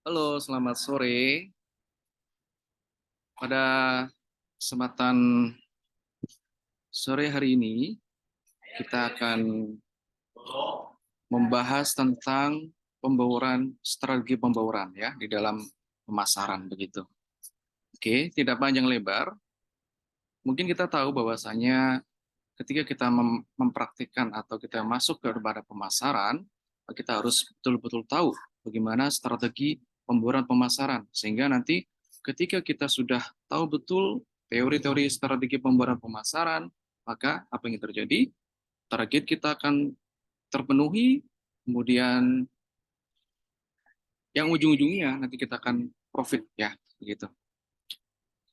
Halo, selamat sore. Pada kesempatan sore hari ini, kita akan membahas tentang strategi pembauran ya di dalam pemasaran begitu. Oke, tidak panjang lebar. Mungkin kita tahu bahwasanya ketika kita mempraktikkan atau kita masuk kepada pemasaran, kita harus betul-betul tahu bagaimana strategi pembauran pemasaran sehingga nanti ketika kita sudah tahu betul teori-teori strategi pembauran pemasaran, maka apa yang terjadi? Target kita akan terpenuhi, kemudian yang ujung-ujungnya nanti kita akan profit ya, begitu.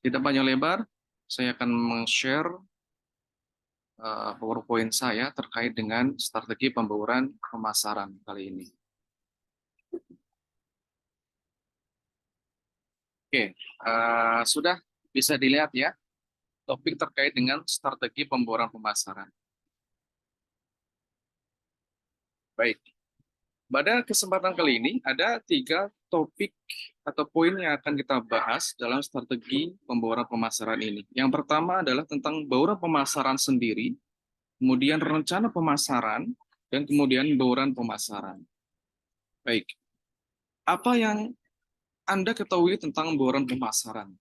Tidak panjang lebar, saya akan share PowerPoint saya terkait dengan strategi pembauran pemasaran kali ini. Oke, sudah bisa dilihat ya topik terkait dengan strategi pembauran pemasaran. Baik, pada kesempatan kali ini ada 3 topik atau poin yang akan kita bahas dalam strategi pembauran pemasaran ini. Yang pertama adalah tentang bauran pemasaran sendiri, kemudian rencana pemasaran, dan kemudian bauran pemasaran. Baik, apa yang Anda ketahui tentang bauran pemasaran?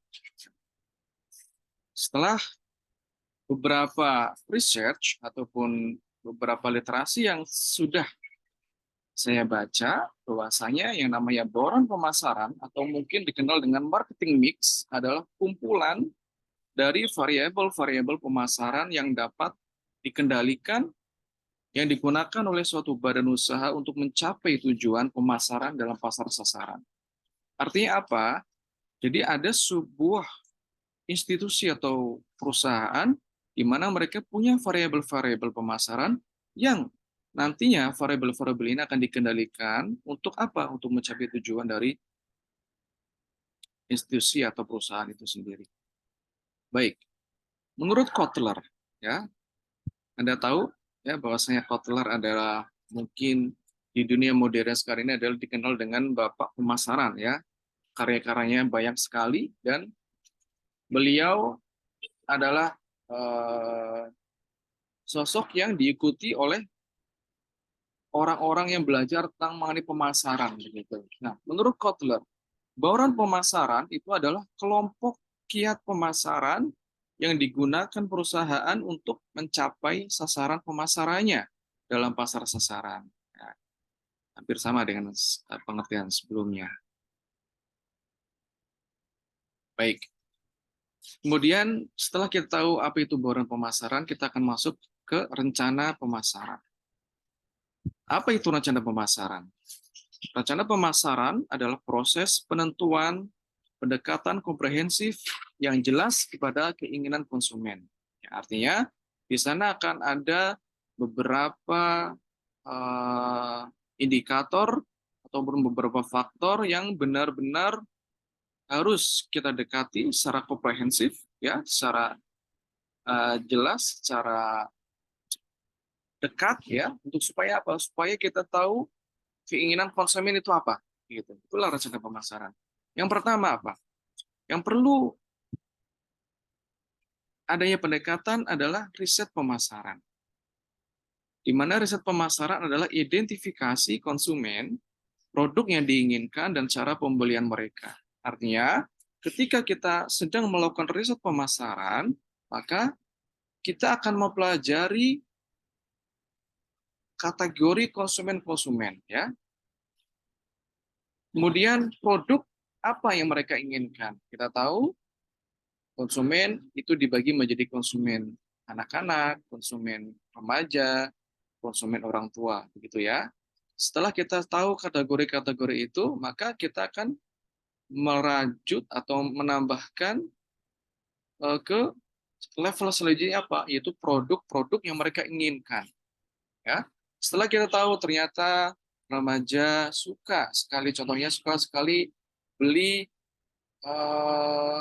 Setelah beberapa research ataupun beberapa literasi yang sudah saya baca, bahwasanya yang namanya bauran pemasaran atau mungkin dikenal dengan marketing mix adalah kumpulan dari variabel-variabel pemasaran yang dapat dikendalikan yang digunakan oleh suatu badan usaha untuk mencapai tujuan pemasaran dalam pasar sasaran. Artinya apa? Jadi ada sebuah institusi atau perusahaan di mana mereka punya variabel-variabel pemasaran yang nantinya variabel-variabel ini akan dikendalikan untuk apa? Untuk mencapai tujuan dari institusi atau perusahaan itu sendiri. Baik, menurut Kotler, ya, Anda tahu ya bahwasanya Kotler adalah mungkin di dunia modern sekarang ini adalah dikenal dengan bapak pemasaran ya. Karya-karyanya banyak sekali dan beliau adalah sosok yang diikuti oleh orang-orang yang belajar tentang mengenai pemasaran begitu. Nah, menurut Kotler, bauran pemasaran itu adalah kelompok kiat pemasaran yang digunakan perusahaan untuk mencapai sasaran pemasarannya dalam pasar sasaran. Ya, hampir sama dengan pengertian sebelumnya. Baik. Kemudian setelah kita tahu apa itu bauran pemasaran, kita akan masuk ke rencana pemasaran. Apa itu rencana pemasaran? Rencana pemasaran adalah proses penentuan pendekatan komprehensif yang jelas kepada keinginan konsumen. Ya, artinya di sana akan ada beberapa indikator ataupun beberapa faktor yang benar-benar harus kita dekati secara komprehensif, ya, secara jelas, secara dekat, ya, untuk supaya apa? Supaya kita tahu keinginan konsumen itu apa, gitu. Itulah rencana pemasaran. Yang pertama apa? Yang perlu adanya pendekatan adalah riset pemasaran. Di mana riset pemasaran adalah identifikasi konsumen, produk yang diinginkan, dan cara pembelian mereka. Artinya, ketika kita sedang melakukan riset pemasaran, maka kita akan mempelajari kategori konsumen-konsumen, ya. Kemudian produk apa yang mereka inginkan. Kita tahu konsumen itu dibagi menjadi konsumen anak-anak, konsumen remaja, konsumen orang tua, begitu ya. Setelah kita tahu kategori-kategori itu, maka kita akan merajut atau menambahkan ke level selanjutnya apa? Yaitu produk-produk yang mereka inginkan. Ya, setelah kita tahu ternyata remaja suka sekali, contohnya suka sekali beli eh,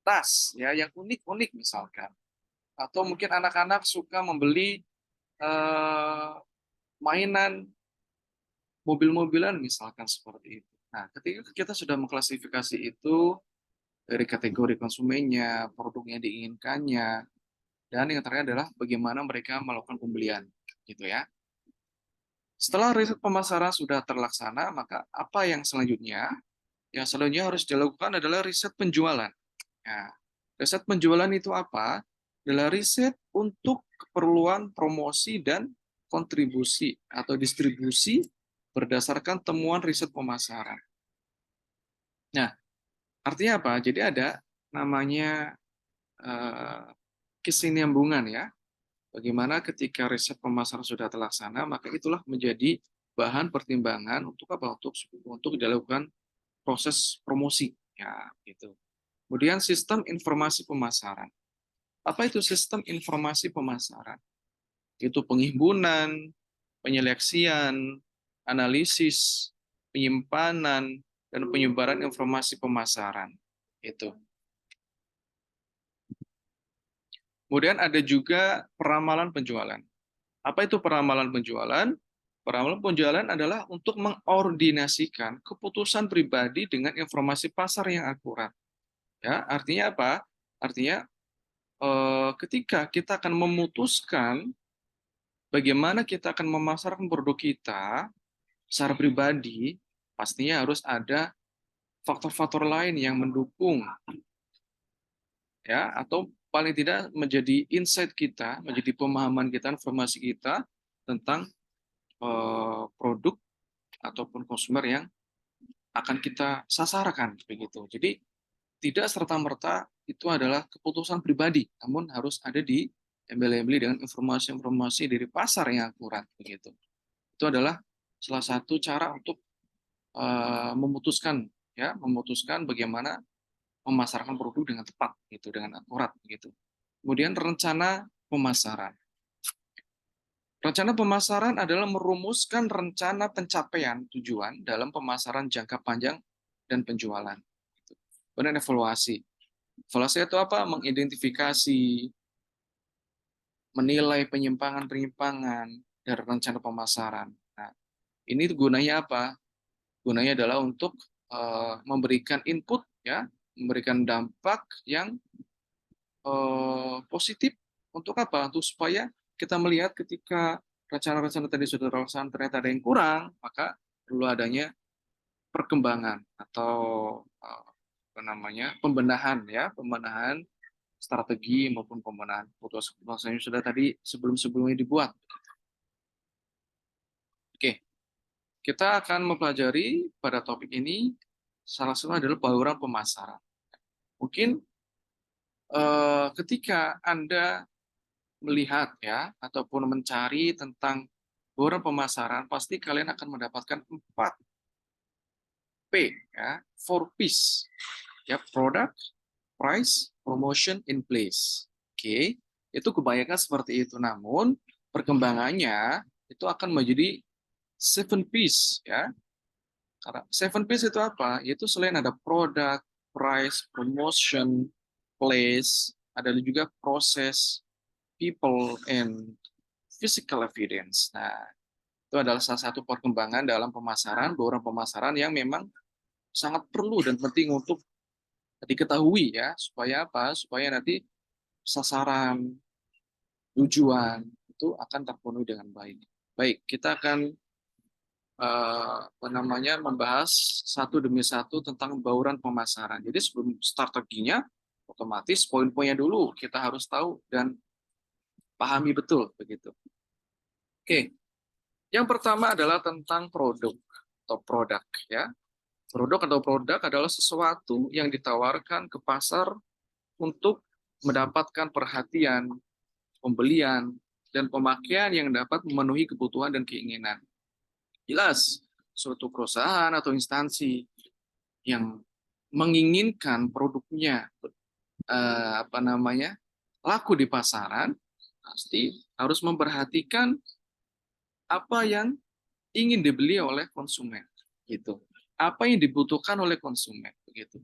tas ya yang unik-unik misalkan, atau mungkin anak-anak suka membeli mainan mobil-mobilan misalkan seperti itu. Nah, ketika kita sudah mengklasifikasi itu dari kategori konsumennya, produk yang diinginkannya, dan yang terakhir adalah bagaimana mereka melakukan pembelian, gitu ya. Setelah riset pemasaran sudah terlaksana, maka apa yang selanjutnya? Yang selanjutnya harus dilakukan adalah riset penjualan. Nah, riset penjualan itu apa? Adalah riset untuk keperluan promosi dan kontribusi atau distribusi berdasarkan temuan riset pemasaran. Nah, artinya apa? Jadi ada namanya kesinambungan ya. Bagaimana ketika riset pemasaran sudah terlaksana, maka itulah menjadi bahan pertimbangan untuk apa? Untuk dilakukan proses promosi ya gitu. Kemudian sistem informasi pemasaran. Apa itu sistem informasi pemasaran? Itu penghimpunan, penyeleksian, analisis, penyimpanan, dan penyebaran informasi pemasaran. Itu. Kemudian ada juga peramalan penjualan. Apa itu peramalan penjualan? Peramalan penjualan adalah untuk mengordinasikan keputusan pribadi dengan informasi pasar yang akurat. Ya, artinya apa? Artinya ketika kita akan memutuskan bagaimana kita akan memasarkan produk kita secara pribadi, pastinya harus ada faktor-faktor lain yang mendukung, ya, atau paling tidak menjadi insight kita, menjadi pemahaman kita, informasi kita tentang produk ataupun konsumer yang akan kita sasarkan begitu. Jadi tidak serta-merta itu adalah keputusan pribadi, namun harus ada di embel-embeli dengan informasi-informasi dari pasar yang akurat begitu. Itu adalah salah satu cara untuk memutuskan bagaimana memasarkan produk dengan tepat gitu, dengan akurat begitu. Kemudian rencana pemasaran. Rencana pemasaran adalah merumuskan rencana pencapaian tujuan dalam pemasaran jangka panjang dan penjualan. Kemudian evaluasi. Evaluasi itu apa? Mengidentifikasi, menilai penyimpangan-penyimpangan dari rencana pemasaran. Nah, ini gunanya apa? Gunanya adalah untuk memberikan input, ya, memberikan dampak yang positif untuk apa? Untuk supaya kita melihat ketika rencana-rencana tadi sudah terlaksana ternyata ada yang kurang, maka perlu adanya perkembangan atau apa namanya pembenahan ya, pembenahan strategi maupun pembenahan keputusan yang sudah tadi sebelum-sebelumnya dibuat. Oke, kita akan mempelajari pada topik ini salah satu adalah bauran pemasaran. Mungkin ketika Anda melihat ya ataupun mencari tentang bauran pemasaran, pasti kalian akan mendapatkan 4 P ya, 4 P's. Ya, product, price, promotion, in place. Oke, itu kebanyakan seperti itu. Namun perkembangannya itu akan menjadi 7 P's ya. Karena 7 P's itu apa? Yaitu selain ada product, price, promotion, place, ada juga proses, people, and physical evidence. Nah, itu adalah salah satu perkembangan dalam pemasaran, bauran pemasaran yang memang sangat perlu dan penting untuk diketahui ya, supaya apa? Supaya nanti sasaran, tujuan itu akan terpenuhi dengan baik. Baik, kita akan membahas satu demi satu tentang bauran pemasaran. Jadi sebelum strateginya, otomatis poin-poinnya dulu kita harus tahu dan pahami betul begitu. Oke, yang pertama adalah tentang produk atau produk ya. Produk atau produk adalah sesuatu yang ditawarkan ke pasar untuk mendapatkan perhatian, pembelian, dan pemakaian yang dapat memenuhi kebutuhan dan keinginan. Jelas, suatu perusahaan atau instansi yang menginginkan produknya laku di pasaran, pasti harus memperhatikan apa yang ingin dibeli oleh konsumen, gitu. Apa yang dibutuhkan oleh konsumen, begitu.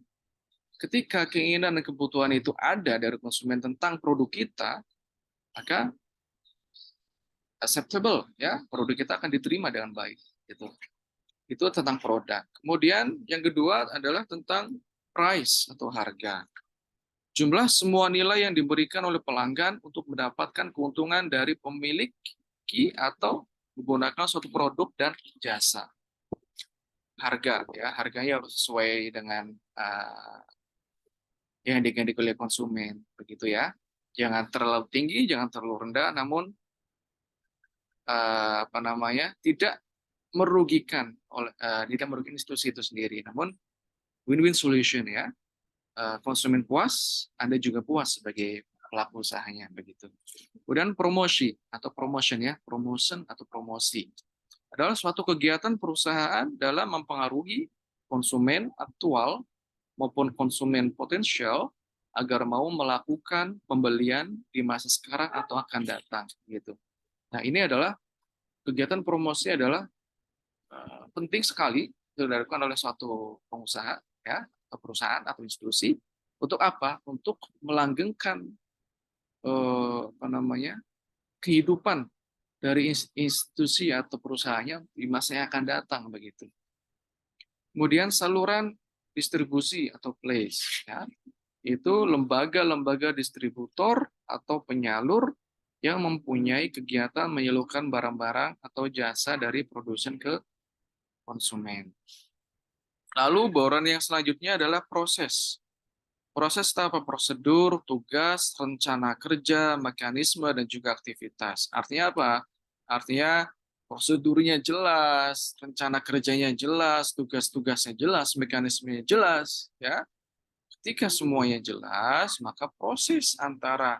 Ketika keinginan dan kebutuhan itu ada dari konsumen tentang produk kita, maka acceptable ya, produk kita akan diterima dengan baik, gitu. Itu tentang produk. Kemudian yang kedua adalah tentang price atau harga. Jumlah semua nilai yang diberikan oleh pelanggan untuk mendapatkan keuntungan dari pemilik atau menggunakan suatu produk dan jasa. Harga, ya, harganya harus sesuai dengan yang diganti oleh konsumen, begitu ya. Jangan terlalu tinggi, jangan terlalu rendah, namun tidak merugikan tidak merugikan institusi itu sendiri, namun win-win solution ya. Konsumen puas, Anda juga puas sebagai pelaku usahanya begitu. Kemudian promosi atau promotion ya, promotion atau promosi adalah suatu kegiatan perusahaan dalam mempengaruhi konsumen aktual maupun konsumen potensial agar mau melakukan pembelian di masa sekarang atau akan datang gitu. Nah, ini adalah kegiatan promosi adalah penting sekali dilakukan oleh suatu pengusaha ya, atau perusahaan atau institusi untuk apa? Untuk melanggengkan kehidupan dari institusi atau perusahaannya di masa yang akan datang begitu. Kemudian saluran distribusi atau place ya, itu lembaga-lembaga distributor atau penyalur yang mempunyai kegiatan menyalurkan barang-barang atau jasa dari produsen ke konsumen. Lalu bauran yang selanjutnya adalah proses. Proses apa? Prosedur, tugas, rencana kerja, mekanisme, dan juga aktivitas. Artinya apa? Artinya prosedurnya jelas, rencana kerjanya jelas, tugas-tugasnya jelas, mekanismenya jelas. Ya, ketika semuanya jelas, maka proses antara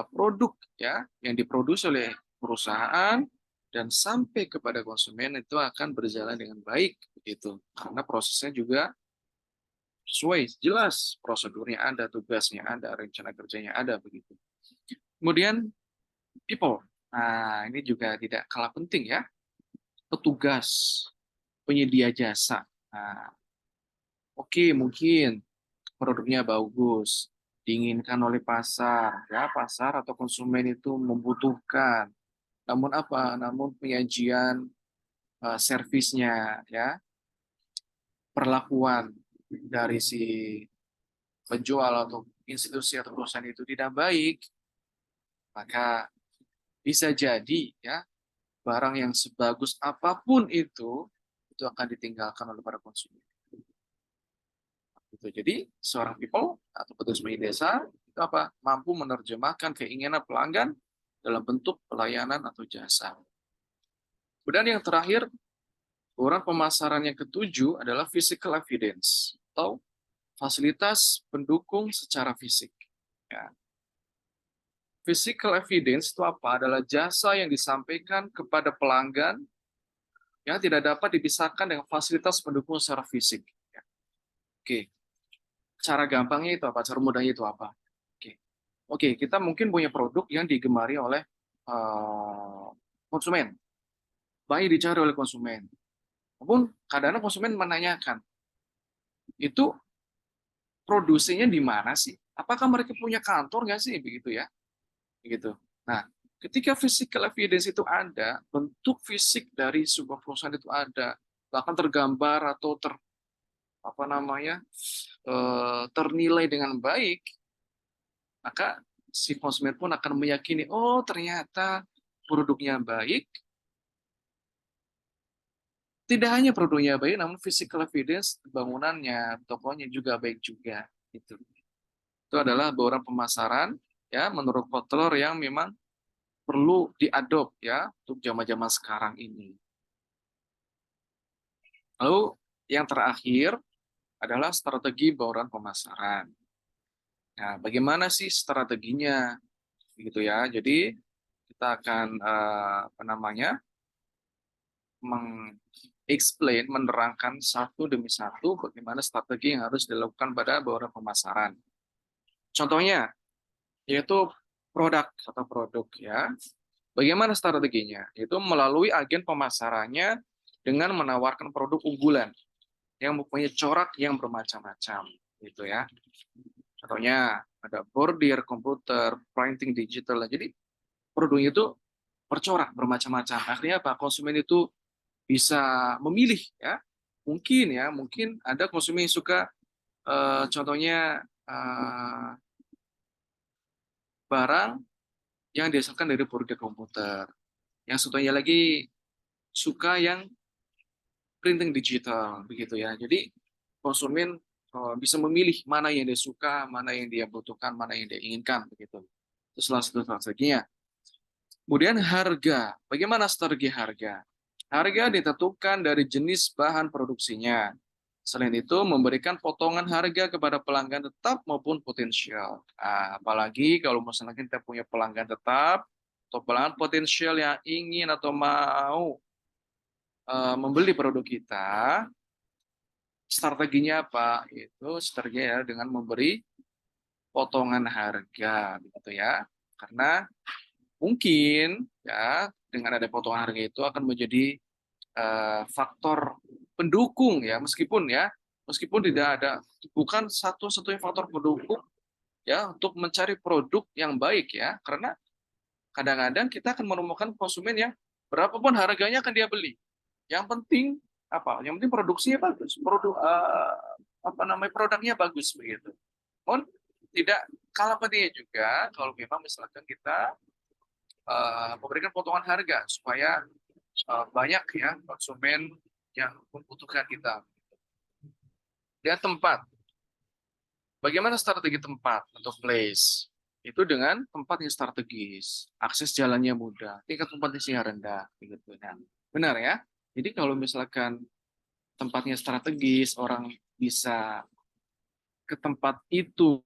produk ya yang diproduksi oleh perusahaan dan sampai kepada konsumen itu akan berjalan dengan baik begitu. Karena prosesnya juga sesuai, jelas prosedurnya ada, tugasnya ada, rencana kerjanya ada begitu. Kemudian people. Nah, ini juga tidak kalah penting ya. Petugas, penyedia jasa. Nah, oke, mungkin produknya bagus, diinginkan oleh pasar, ya pasar atau konsumen itu membutuhkan. Namun apa? Namun penyajian servisnya, ya perlakuan dari si penjual atau institusi atau perusahaan itu tidak baik, maka bisa jadi ya barang yang sebagus apapun itu akan ditinggalkan oleh para konsumen. Gitu. Jadi seorang people atau petugas media desa itu apa? Mampu menerjemahkan keinginan pelanggan dalam bentuk pelayanan atau jasa. Kemudian yang terakhir, orang pemasaran yang ketujuh adalah physical evidence atau fasilitas pendukung secara fisik. Ya. Physical evidence itu apa? Adalah jasa yang disampaikan kepada pelanggan yang tidak dapat dipisahkan dengan fasilitas pendukung secara fisik. Ya. Oke, cara gampangnya itu apa? Cara mudahnya itu apa? Oke, kita mungkin punya produk yang digemari oleh konsumen, banyak dicari oleh konsumen. Namun kadang-kadang konsumen menanyakan, itu produksinya di mana sih? Apakah mereka punya kantor nggak sih? Begitu ya. Begitu. Nah, ketika physical evidence itu ada, bentuk fisik dari sebuah perusahaan itu ada, bahkan tergambar atau ternilai dengan baik, maka si konsumen pun akan meyakini, oh ternyata produknya baik. Tidak hanya produknya baik, namun physical evidence bangunannya, tokonya juga baik juga. Itu adalah bauran pemasaran ya menurut Kotler yang memang perlu diadop ya untuk zaman-zaman sekarang ini. Lalu yang terakhir adalah strategi bauran pemasaran. Nah, bagaimana sih strateginya? Begitu ya. Jadi kita akan menerangkan satu demi satu bagaimana strategi yang harus dilakukan pada bauran pemasaran. Contohnya yaitu produk atau produk ya. Bagaimana strateginya? Itu melalui agen pemasarannya dengan menawarkan produk unggulan yang mempunyai corak yang bermacam-macam, gitu ya. Contohnya ada bordir, komputer, printing digital. Jadi produknya itu bercorak bermacam-macam. Artinya apa? Konsumen itu bisa memilih ya. Mungkin ada konsumen yang suka contohnya barang yang dihasilkan dari produk komputer. Yang satunya lagi suka yang printing digital begitu ya. Jadi konsumen bisa memilih mana yang dia suka, mana yang dia butuhkan, mana yang dia inginkan begitu. Itu salah satu strateginya. Kemudian harga. Bagaimana strategi harga? Harga ditentukan dari jenis bahan produksinya. Selain itu, memberikan potongan harga kepada pelanggan tetap maupun potensial. Apalagi kalau misalnya kita punya pelanggan tetap atau pelanggan potensial yang ingin atau mau membeli produk kita, strateginya apa? Itu strateginya dengan memberi potongan harga, begitu ya. Karena mungkin ya dengan ada potongan harga itu akan menjadi faktor pendukung ya, meskipun tidak ada, bukan satu-satunya faktor pendukung ya untuk mencari produk yang baik ya, karena kadang-kadang kita akan menemukan konsumen yang berapapun harganya akan dia beli. Yang penting apa? Yang penting produksinya bagus, produknya bagus begitu. Pun tidak kalah pentingnya juga kalau memang misalkan kita memberikan potongan harga supaya banyak ya konsumen yang membutuhkan kita. Dan tempat. Bagaimana strategi tempat untuk place? Itu dengan tempat yang strategis, akses jalannya mudah, tingkat kompetisinya rendah, begitu. Nah, benar ya. Jadi kalau misalkan tempatnya strategis, orang bisa ke tempat itu